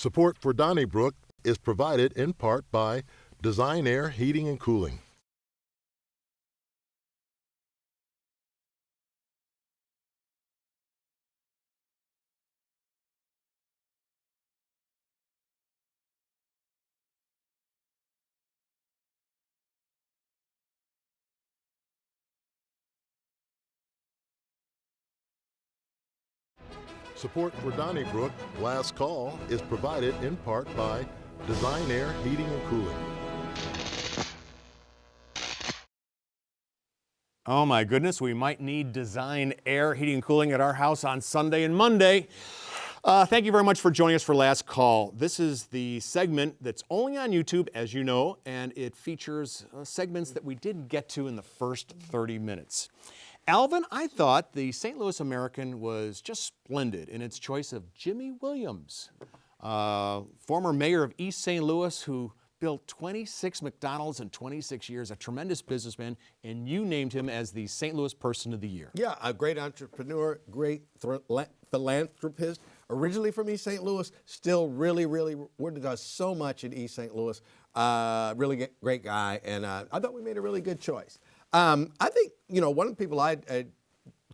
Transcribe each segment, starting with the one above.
Support for Donnybrook is provided in part by Design Air Heating and Cooling. Support for Donnybrook Last Call is provided in part by Design Air Heating and Cooling. Oh my goodness, we might need Design Air Heating and Cooling at our house on Sunday and Monday. Thank you very much for joining us for Last Call. This is the segment that's only on YouTube, as you know, and it features segments that we didn't get to in the first 30 minutes. Alvin, I thought the St. Louis American was just splendid in its choice of Jimmy Williams, former mayor of East St. Louis who built 26 McDonald's in 26 years, a tremendous businessman, and you named him as the St. Louis Person of the Year. Yeah, a great entrepreneur, great philanthropist, originally from East St. Louis, still really does so much in East St. Louis. Really great guy, and I thought we made a really good choice. I think, one of the people I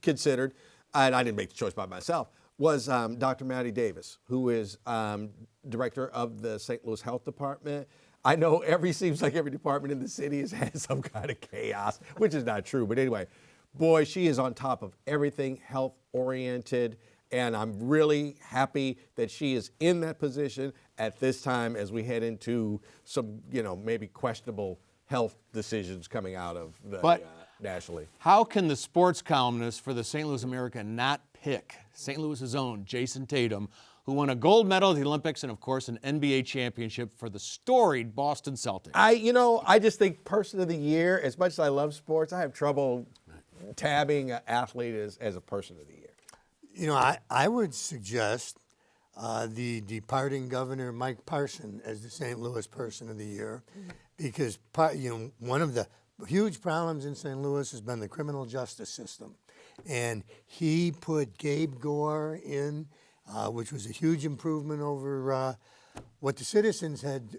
considered, and I didn't make the choice by myself, was Dr. Matty Davis, who is director of the St. Louis Health Department. I know seems like every department in the city has had some kind of chaos, which is not true. But anyway, boy, she is on top of everything health-oriented, and I'm really happy that she is in that position at this time as we head into some, maybe questionable health decisions coming out of the nationally. How can the sports columnist for the St. Louis American not pick St. Louis's own Jason Tatum, who won a gold medal at the Olympics and, of course, an NBA championship for the storied Boston Celtics? I just think Person of the Year, as much as I love sports, I have trouble tabbing an athlete as a Person of the Year. I would suggest the departing Governor Mike Parson as the St. Louis Person of the Year, because one of the huge problems in St. Louis has been the criminal justice system, and he put Gabe Gore in, which was a huge improvement over what the citizens had.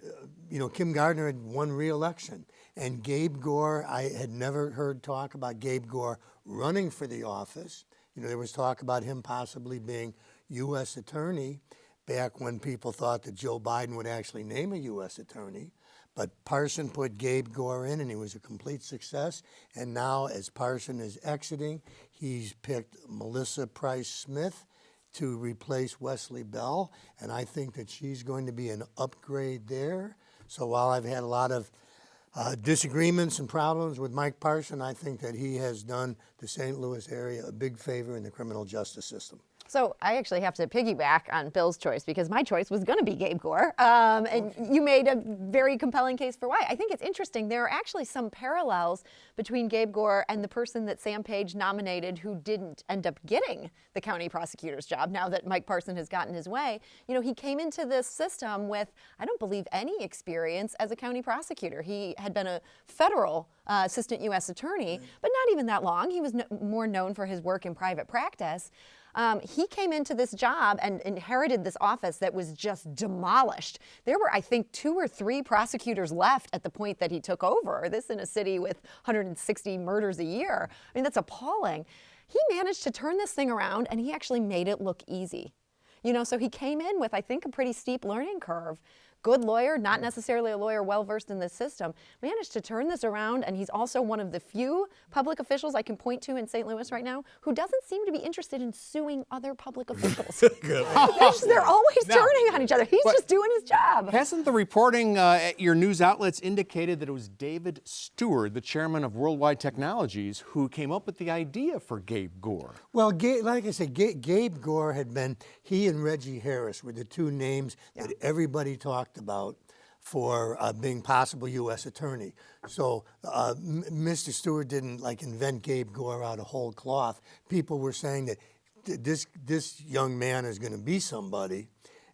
Kim Gardner had won re-election, and Gabe Gore, I had never heard talk about Gabe Gore running for the office. There was talk about him possibly being U.S. attorney back when people thought that Joe Biden would actually name a U.S. attorney. But Parson put Gabe Gore in, and he was a complete success. And now, as Parson is exiting, he's picked Melissa Price Smith to replace Wesley Bell, and I think that she's going to be an upgrade there. So while I've had a lot of disagreements and problems with Mike Parson, I think that he has done the St. Louis area a big favor in the criminal justice system. So I actually have to piggyback on Bill's choice because my choice was going to be Gabe Gore. And you made a very compelling case for why. I think it's interesting. There are actually some parallels between Gabe Gore and the person that Sam Page nominated who didn't end up getting the county prosecutor's job now that Mike Parson has gotten his way. He came into this system with, I don't believe, any experience as a county prosecutor. He had been a federal assistant U.S. attorney, but not even that long. He was more known for his work in private practice. He came into this job and inherited this office that was just demolished. There were, I think, 2 or 3 prosecutors left at the point that he took over. This in a city with 160 murders a year. I mean, that's appalling. He managed to turn this thing around, and he actually made it look easy. So he came in with, I think, a pretty steep learning curve. Good lawyer, not necessarily a lawyer well-versed in this system, managed to turn this around, and he's also one of the few public officials I can point to in St. Louis right now who doesn't seem to be interested in suing other public officials. They're always turning on each other. He's just doing his job. Hasn't the reporting at your news outlets indicated that it was David Stewart, the chairman of Worldwide Technologies, who came up with the idea for Gabe Gore? Well, like I said, Gabe Gore had been, he and Reggie Harris were the 2 names that everybody talked about for being possible U.S. attorney. So Mr. Stewart didn't invent Gabe Gore out of whole cloth. People were saying that this young man is going to be somebody,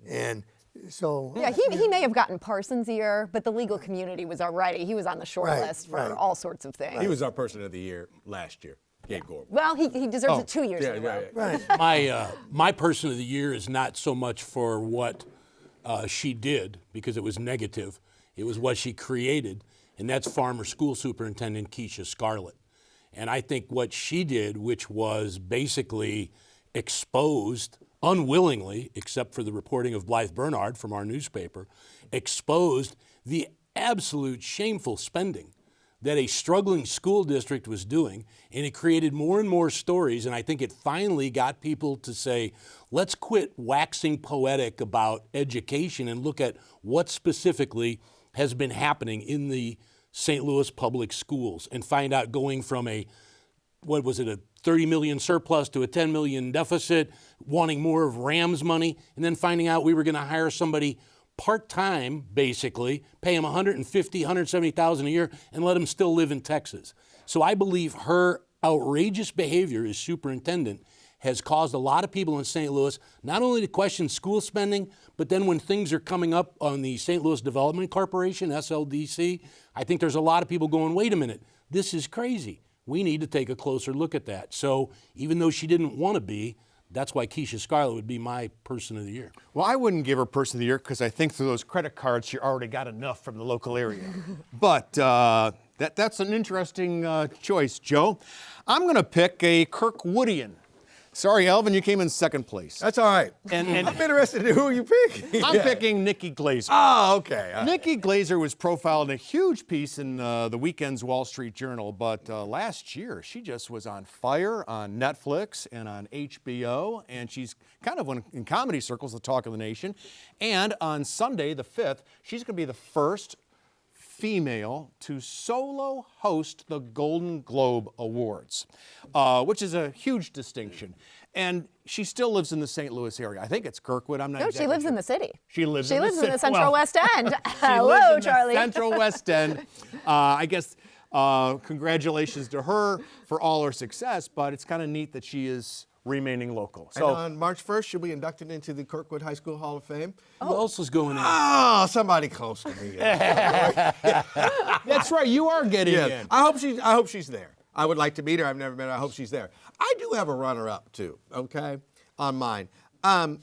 and so yeah, he may have gotten Parsons' ear, but the legal community was already, he was on the short list for all sorts of things. He was our Person of the Year last year. Gabe Gore. Well, he deserves it 2 years in a row. Right. My Person of the Year is not so much for what she did, because it was negative. It was what she created, and that's former school superintendent Keisha Scarlett. And I think what she did, which was basically exposed, unwillingly, except for the reporting of Blythe Bernard from our newspaper, exposed the absolute shameful spending that a struggling school district was doing, and it created more and more stories, and I think it finally got people to say, let's quit waxing poetic about education and look at what specifically has been happening in the St. Louis public schools, and find out, going from a 30 million surplus to a 10 million deficit, wanting more of Rams money, and then finding out we were going to hire somebody part-time, basically, pay him $150,000, $170,000 a year, and let him still live in Texas. So I believe her outrageous behavior as superintendent has caused a lot of people in St. Louis not only to question school spending, but then when things are coming up on the St. Louis Development Corporation, SLDC, I think there's a lot of people going, wait a minute, this is crazy. We need to take a closer look at that. So even though she didn't want to be, that's why Keisha Scarlett would be my person of the year. Well, I wouldn't give her person of the year because I think through those credit cards, she already got enough from the local area. But that's an interesting choice, Joe. I'm going to pick a Kirkwoodian. Sorry, Alvin, you came in second place. That's all right. And I'm interested in who you pick. I'm picking Nikki Glazer. Oh, okay. All right. Nikki Glazer was profiled in a huge piece in the weekend's Wall Street Journal, but last year she just was on fire on Netflix and on HBO, and she's kind of in comedy circles the talk of the nation. And on Sunday, the 5th, she's going to be the first female to solo host the Golden Globe Awards, which is a huge distinction. And she still lives in the St. Louis area. I think it's Kirkwood. I'm not. No, exactly she lives sure. in the city. She lives in the Central well, West End. she Hello, lives in Charlie. The Central West End. I guess congratulations to her for all her success, but it's kind of neat that she is remaining local. So, and on March 1st, she'll be inducted into the Kirkwood High School Hall of Fame. Who else is going in? Oh, somebody close to me. That's right, you are getting in. I hope she's there. I would like to meet her. I've never met her. I hope she's there. I do have a runner-up too. Okay, on mine. I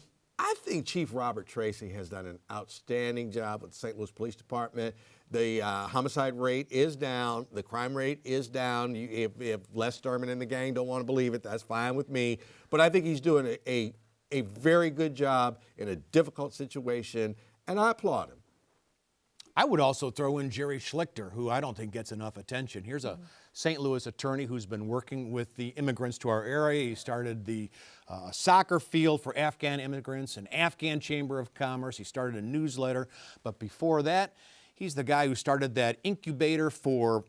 think Chief Robert Tracy has done an outstanding job with the St. Louis Police Department. The homicide rate is down. The crime rate is down. If Les Sturman and the gang don't want to believe it, that's fine with me. But I think he's doing a very good job in a difficult situation, and I applaud him. I would also throw in Jerry Schlichter, who I don't think gets enough attention. Here's a St. Louis attorney who's been working with the immigrants to our area. He started the soccer field for Afghan immigrants, an Afghan Chamber of Commerce. He started a newsletter. But before that, he's the guy who started that incubator for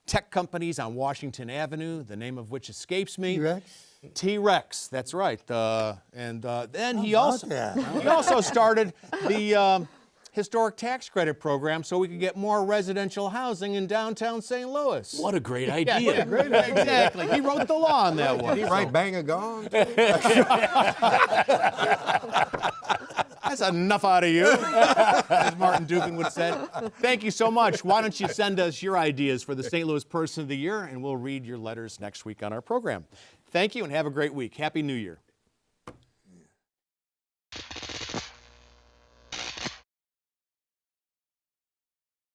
tech companies on Washington Avenue, the name of which escapes me. T-Rex? T-Rex, that's right. Then he also started the historic tax credit program so we could get more residential housing in downtown St. Louis. What a great idea. Yeah, great idea. Exactly. He wrote the law on that one. Did he write Bang a Gong? That's enough out of you, as Martin Dupin would say. Thank you so much. Why don't you send us your ideas for the St. Louis Person of the Year, and we'll read your letters next week on our program. Thank you, and have a great week. Happy New Year.